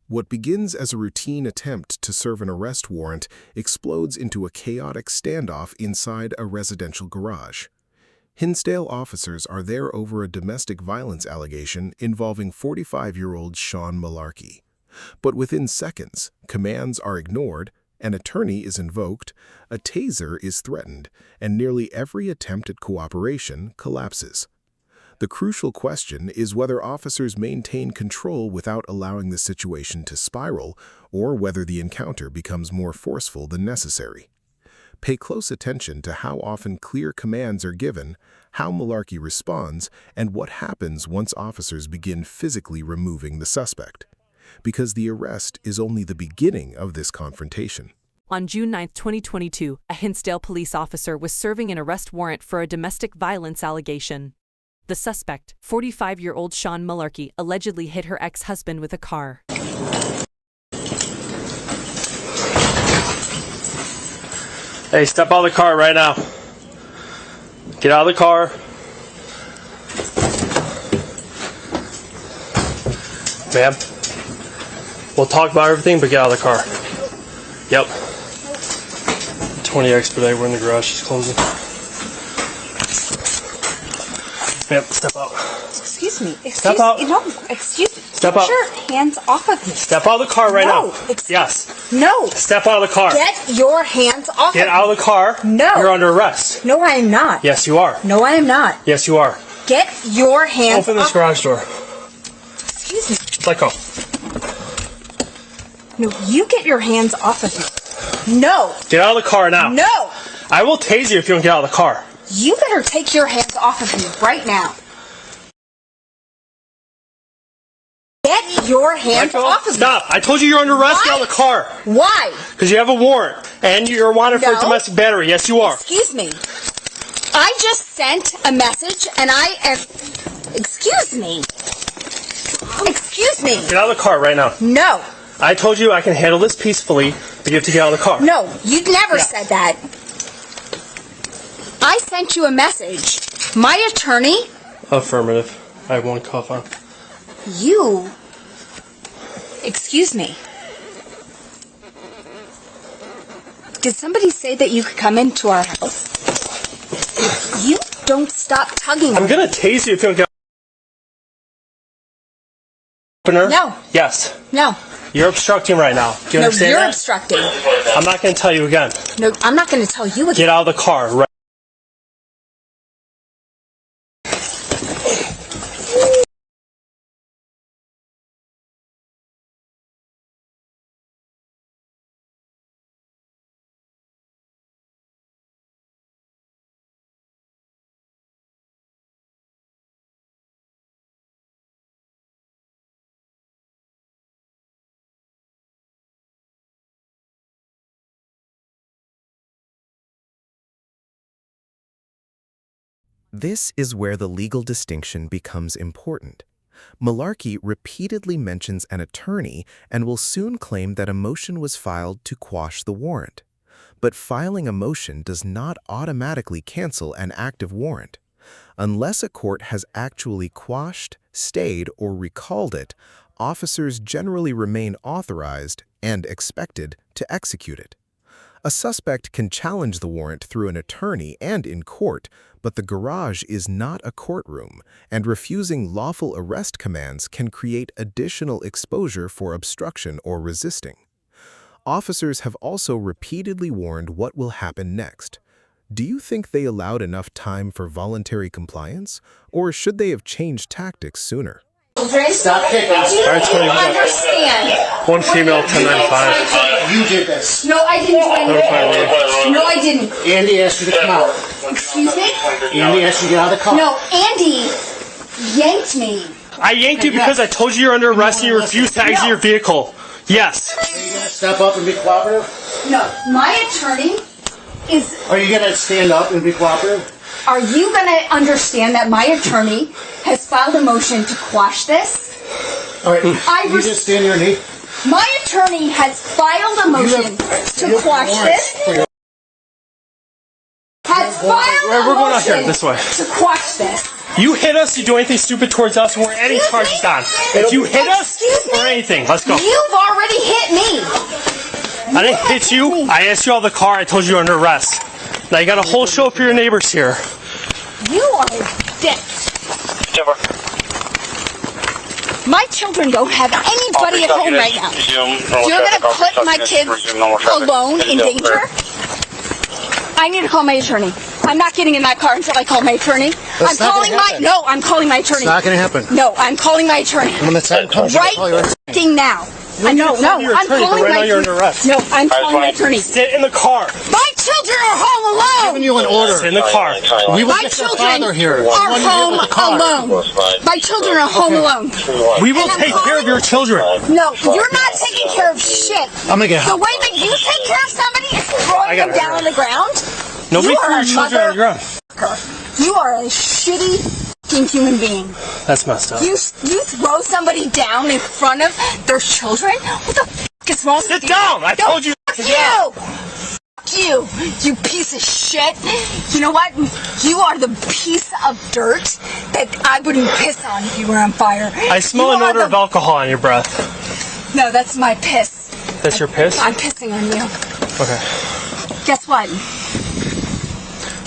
What begins as a routine attempt to serve an arrest warrant explodes into a chaotic standoff inside a residential garage. Hinsdale officers are there over a domestic violence allegation involving 45-year-old Sean Malarkey. But within seconds, commands are ignored, an attorney is invoked, a taser is threatened, and nearly every attempt at cooperation collapses. The crucial question is whether officers maintain control without allowing the situation to spiral, or whether the encounter becomes more forceful than necessary. Pay close attention to how often clear commands are given, how Malarkey responds, and what happens once officers begin physically removing the suspect. Because the arrest is only the beginning of this confrontation. On June 9, 2022, a Hinsdale police officer was serving an arrest warrant for a domestic violence allegation. The suspect, 45-year-old Sean Malarkey, allegedly hit her ex-husband with a car. Hey, step out of the car right now. Get out of the car. Ma'am, we'll talk about everything, but get out of the car. Yep. 20 expedite, we're in the garage, she's closing. Ma'am, step out. Excuse me. Step out. No, excuse me. Step out. Get your hands off of me. Step out of the car right now. Yes. No. No. Step out of the car. Get your hands off of me. Get out of the car. No. You're under arrest. No, I am not. Yes, you are. No, I am not. Yes, you are. Get your hands Open this garage door. Excuse me. Let go. No, you get your hands off of me. No. Get out of the car now. No. I will tase you if you don't get out of the car. You better take your hands off of me right now. Get your hands off of me. Stop. I told you you're under arrest. Get out of the car. Why? Because you have a warrant. And you're wanted for domestic battery. Yes, you are. Excuse me. I just sent a message and I am... Excuse me. Excuse me. Get out of the car right now. No. I told you I can handle this peacefully, but you have to get out of the car. No, you never said that. I sent you a message. My attorney... Affirmative. I have one cuff on. You... Excuse me. Did somebody say that you could come into our house? If you don't stop tugging... I'm going to tase you if you don't get... Opener? No. Yes. No. You're obstructing right now. Do you understand you're that? obstructing. I'm not going to tell you again. No, I'm not going to tell you again. Get out of the car right. This is where the legal distinction becomes important. Malarkey repeatedly mentions an attorney and will soon claim that a motion was filed to quash the warrant. But filing a motion does not automatically cancel an active warrant. Unless a court has actually quashed, stayed, or recalled it, officers generally remain authorized and expected to execute it. A suspect can challenge the warrant through an attorney and in court, but the garage is not a courtroom, and refusing lawful arrest commands can create additional exposure for obstruction or resisting. Officers have also repeatedly warned what will happen next. Do you think they allowed enough time for voluntary compliance, or should they have changed tactics sooner? Stop kicking. Do you understand? One female, 1095. You did this. No, I didn't do anything. No, I didn't. Andy asked you to come out. Excuse me? Andy asked you to get out of the car. No, Andy yanked me. I yanked you because I told you you're under arrest and you refused to exit your vehicle. Yes. Are you going to step up and be cooperative? No, my attorney is... Are you going to stand up and be cooperative? Are you going to understand that my attorney has filed a motion to quash this? All right, you just stand your knee. My attorney has filed a motion to quash this. Has filed a We're going out here, motion this way. to quash this. You hit us, you do anything stupid towards us, we're any charges on. If you hit us or anything, let's go. You've already hit me. I didn't hit you. I asked you out of the car. I told you you're under arrest. Now you got a whole show for your neighbors here. You are a dick. My children don't have anybody at home right now. You're going to put my kids alone in danger? I need to call my attorney. I'm not getting in that car until I call my attorney. I'm calling my attorney. It's not going to happen. No, I'm calling my attorney. When the time comes, right now. I'm calling my attorney. No, I'm calling my attorney. Sit in the car. My children are home alone. Giving you an order. Sit in the car. My children are home alone. My children are home alone. We will take care of your children. No, you're not taking care of shit. I'm going to get The way that you take care of somebody is throwing them down on the ground. Nobody threw your children on the ground. You are a shitty fucking human being. That's messed up. You throw somebody down in front of their children? What the fuck is wrong with you? Sit down! I told you to sit down. Fuck you! You piece of shit! You know what? You are the piece of dirt that I wouldn't piss on if you were on fire. I smell an odor of alcohol on your breath. No, that's my piss. That's your piss? I'm pissing on you. Okay. Guess what?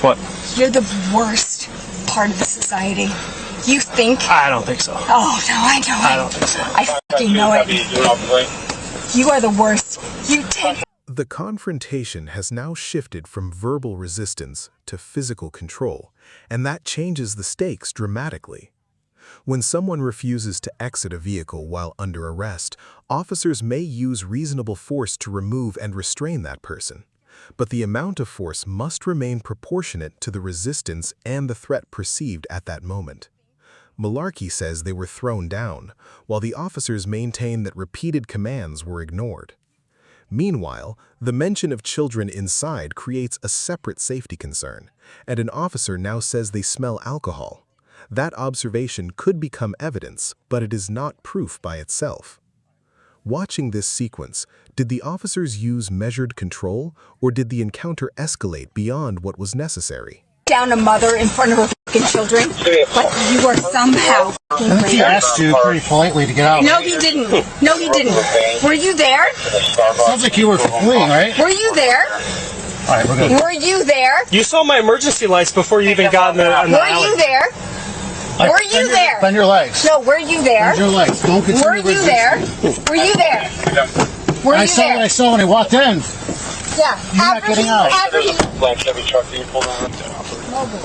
What? You're the worst part of the society. You think? I don't think so. Oh, no, I know it. I don't think so. I fucking know it. You are the worst. You take... The confrontation has now shifted from verbal resistance to physical control, and that changes the stakes dramatically. When someone refuses to exit a vehicle while under arrest, officers may use reasonable force to remove and restrain that person. But the amount of force must remain proportionate to the resistance and the threat perceived at that moment. Malarkey says they were thrown down, while the officers maintain that repeated commands were ignored. Meanwhile, the mention of children inside creates a separate safety concern, and an officer now says they smell alcohol. That observation could become evidence, but it is not proof by itself. Watching this sequence, did the officers use measured control, or did the encounter escalate beyond what was necessary? Down a mother in front of her fucking children, but you are somehow fucking He asked you pretty politely to get out. No, he didn't. No, he didn't. Were you there? Sounds like you were fleeing, right? Were you there? All right, we're good. Were you there? You saw my emergency lights before you even got in the alley. Were you there? Were you there? Bend your legs. No, were you there? Bend your legs. Don't continue Were you there? Were you there? Were you I saw what I there? saw when I walked in. Yeah. You're not getting out. After he... Black Chevy truck that you pulled on. Mobile.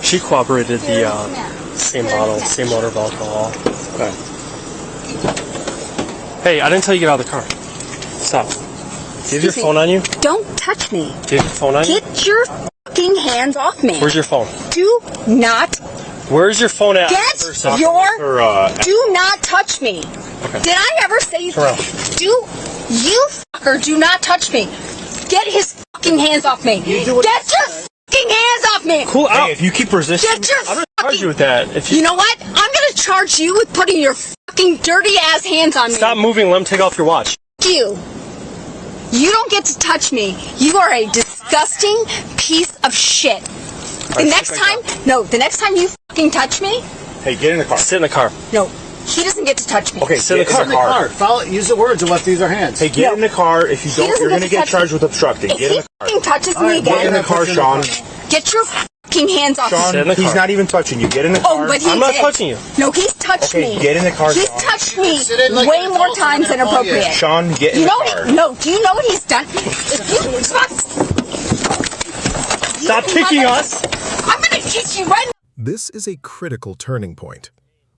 She cooperated the same bottle, same odor of alcohol. Okay. Hey, I didn't tell you to get out of the car. Stop. Do you have your phone on you? Don't touch me. Do you have your phone on you? Get your fucking hands off me. Where's your phone? Do not Where's your phone at? get Person? your... Do not touch me. Okay. Did I ever say... Turn around. You fucker, do not touch me. Get his fucking hands off me. Get your fucking hands off me. Cool out. Hey, if you keep resisting, Get your I'm going to charge you with that. If You know what? I'm going to charge you with putting your fucking dirty ass hands on me. Stop moving, let him take off your watch. You. You don't get to touch me. You are a disgusting piece of shit. The next time you fucking touch me, Hey, get in the car. Sit in the car. no, he doesn't get to touch me. Okay, Sit in the get car. Follow, use the words of what these are hands. Hey, get in the car. If you He don't, doesn't you're get going to to get touch charged with obstructing. If Get in he the car. fucking touches me right, Get in again, the car, Sean. get your fucking hands off Sean, me. Sit in the he's car. not even touching you. Get in the car. Oh, but he I'm not did. touching you. No, he's touched Okay, me. get in the car, He's Sean. touched me Sit in like way an more adult times than and call you. appropriate. Sean, get in You the know car. do you know what he's done? If you Stop kicking us. I'm gonna kick you right. This is a critical turning point.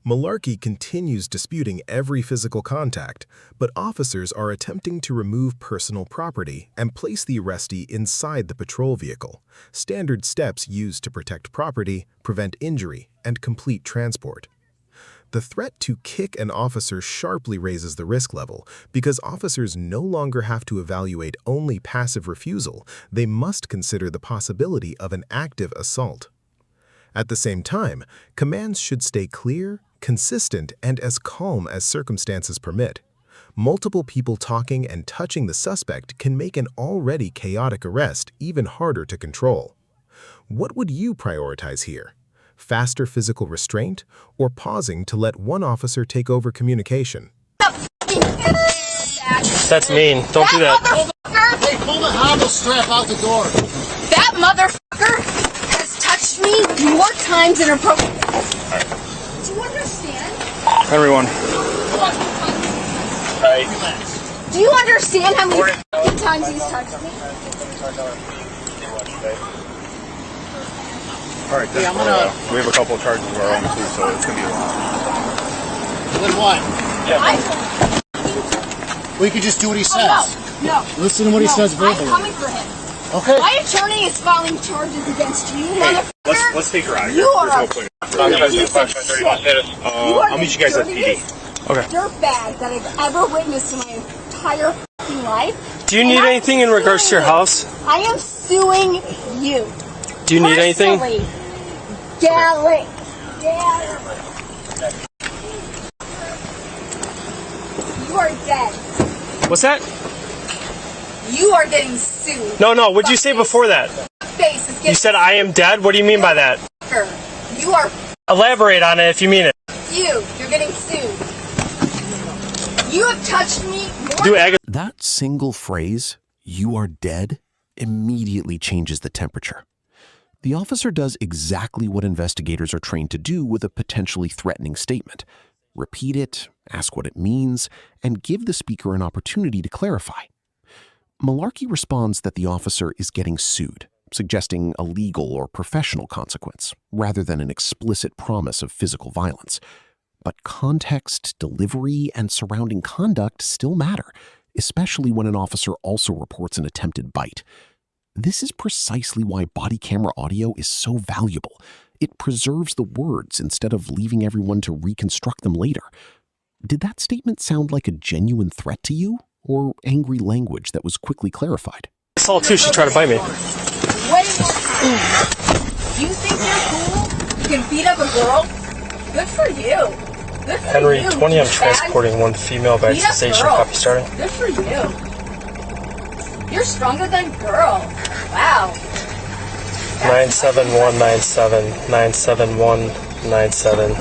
Malarkey continues disputing every physical contact, but officers are attempting to remove personal property and place the arrestee inside the patrol vehicle, standard steps used to protect property, prevent injury, and complete transport. The threat to kick an officer sharply raises the risk level because officers no longer have to evaluate only passive refusal, they must consider the possibility of an active assault. At the same time, commands should stay clear, consistent, and as calm as circumstances permit. Multiple people talking and touching the suspect can make an already chaotic arrest even harder to control. What would you prioritize here? Faster physical restraint or pausing to let one officer take over communication? That's mean. Don't do that. Hey, pull the handle strap out the door. That motherfucker has touched me more times than appropriate. Do you understand? Everyone. Do you understand how many fucking times he's touched me? Alright, Hey, we have a couple of charges of our own too, so it's gonna be a lot. Then what? We could just do what he says. No. Listen to what he says verbally. I'm coming for him. Okay. My attorney is filing charges against you, motherfucker. Let's take her out of You here. are There's no point. I'll meet you guys at PD. Okay. Dirtbag that I've ever witnessed in my entire fucking life. Do you need anything in regards to your house? I am suing you. Do you need anything? Gallic. You are dead. What's that? You are getting sued. No, what'd you say before that? Face is getting You said I am dead? What do you mean by that? You are Elaborate on it if you mean it. You're getting sued. You have touched me more That single phrase, "you are dead," immediately changes the temperature. The officer does exactly what investigators are trained to do with a potentially threatening statement. Repeat it, ask what it means, and give the speaker an opportunity to clarify. Malarkey responds that the officer is getting sued, suggesting a legal or professional consequence, rather than an explicit promise of physical violence. But context, delivery, and surrounding conduct still matter, especially when an officer also reports an attempted bite. This is precisely why body camera audio is so valuable. It preserves the words instead of leaving everyone to reconstruct them later. Did that statement sound like a genuine threat to you, or angry language that was quickly clarified? I saw too, she tried to bite me. Way more time. You think you're cool? You can beat up a girl? Good for you. Good for Henry, you. 20, I'm douchebag. transporting one female by Beat up accusation. girl. Copy starting. Good for you. You're stronger than girl. Wow. 97197 97197.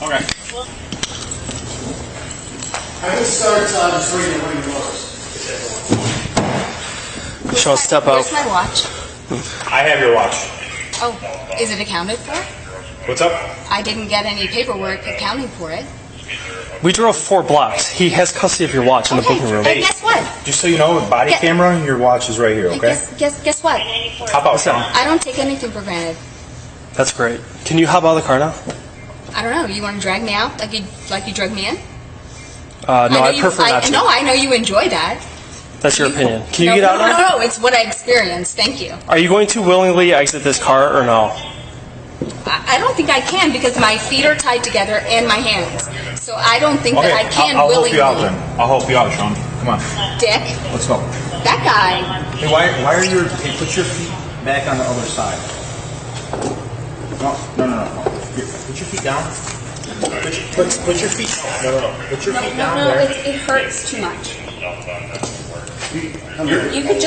Okay. I can start just reading what he wrote. Sean, step out. Where's my watch? I have your watch. Oh, is it accounted for? What's up? I didn't get any paperwork accounting for it. We drove 4 blocks. He has custody of your watch in the booking room. And guess what? Just so you know, with body camera, your watch is right here, okay? Guess what? How about Sean? I don't take anything for granted. That's great. Can you hop out of the car now? I don't know. You want to drag me out like you drug me in? No, I prefer not to. No, I know you enjoy that. That's your opinion. Can you get out now? No, it's what I experienced. Thank you. Are you going to willingly exit this car or no? I don't think I can because my feet are tied together and my hands. So I don't think that I can I'll help willingly. you out then. I'll help you out, Sean. Come on. Dick, Let's go. that guy. Hey, why are your... Hey, put your feet back on the other side. No. Here, put your feet down. Put your feet down. No. Put your feet down there. It hurts too much. You could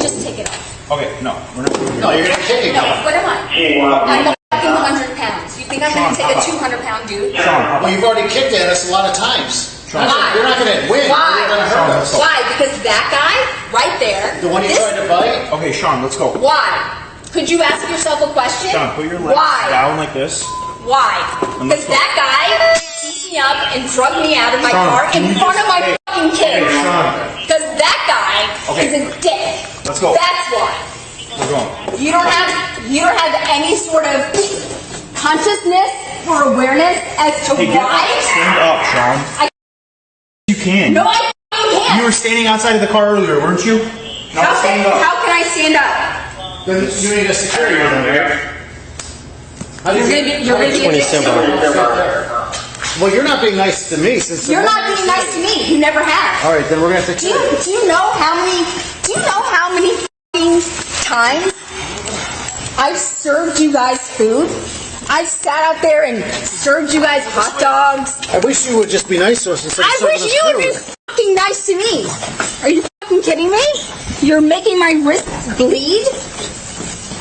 just take it off. Okay, no. We're not... No, you're gonna kick it. No, what am I? I'm a fucking 100 pounds. You think I'm gonna take a 200-pound dude? Well, you've already kicked at us a lot of times. Why? You're not gonna win. Why? You're gonna hurt us. Why? Because that guy right there. The one you tried to bite? Okay, Sean, let's go. Why? Could you ask yourself a question? Sean, put your legs Why? down like this. Why? Because that guy beat me up and drugged me out of my car in front of my fucking kids. Because that guy is a dick. Let's go. That's why. We're going. You don't have any sort of consciousness or awareness as to Hey, why. stand up, Sean. You can. No, I can't. You were standing outside of the car earlier, weren't you? Now stand up. How can I stand up? Then you need a security one there. You're gonna be a simple. Well, you're not being nice to me since You're not being nice to me. You never have. All right, then we're gonna have to. Do you know how many fucking times I've served you guys food? I've sat out there and served you guys hot dogs. I wish you would just be nice to us instead of I serving wish us you would be food. fucking nice to me. Are you fucking kidding me? You're making my wrists bleed?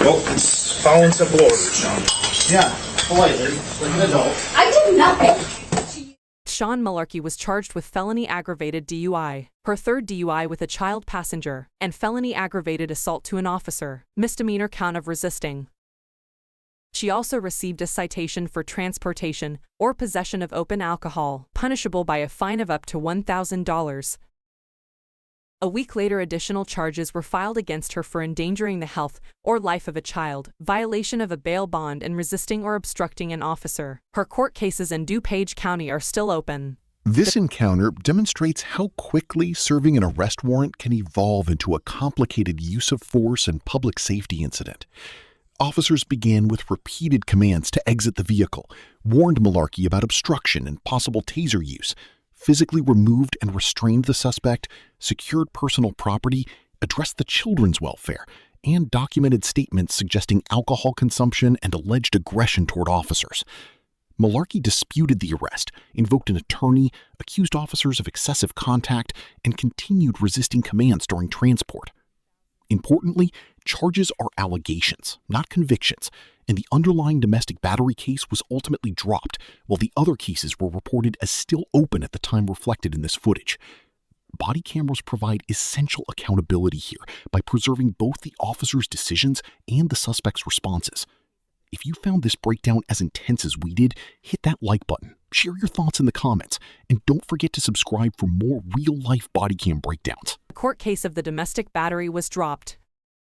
Well, it's following simple orders, Sean. Yeah, politely, like an adult. I did nothing. Sean Malarkey was charged with felony aggravated DUI, her third DUI with a child passenger, and felony aggravated assault to an officer, misdemeanor count of resisting. She also received a citation for transportation or possession of open alcohol, punishable by a fine of up to $1,000. A week later, additional charges were filed against her for endangering the health or life of a child, violation of a bail bond, and resisting or obstructing an officer. Her court cases in DuPage County are still open. This encounter demonstrates how quickly serving an arrest warrant can evolve into a complicated use of force and public safety incident. Officers began with repeated commands to exit the vehicle, warned Malarkey about obstruction and possible taser use, physically removed and restrained the suspect, secured personal property, addressed the children's welfare, and documented statements suggesting alcohol consumption and alleged aggression toward officers. Malarkey disputed the arrest, invoked an attorney, accused officers of excessive contact, and continued resisting commands during transport. Importantly, charges are allegations, not convictions, and the underlying domestic battery case was ultimately dropped, while the other cases were reported as still open at the time reflected in this footage. Body cameras provide essential accountability here by preserving both the officer's decisions and the suspect's responses. If you found this breakdown as intense as we did, hit that like button, share your thoughts in the comments, and don't forget to subscribe for more real-life body cam breakdowns. The court case of the domestic battery was dropped.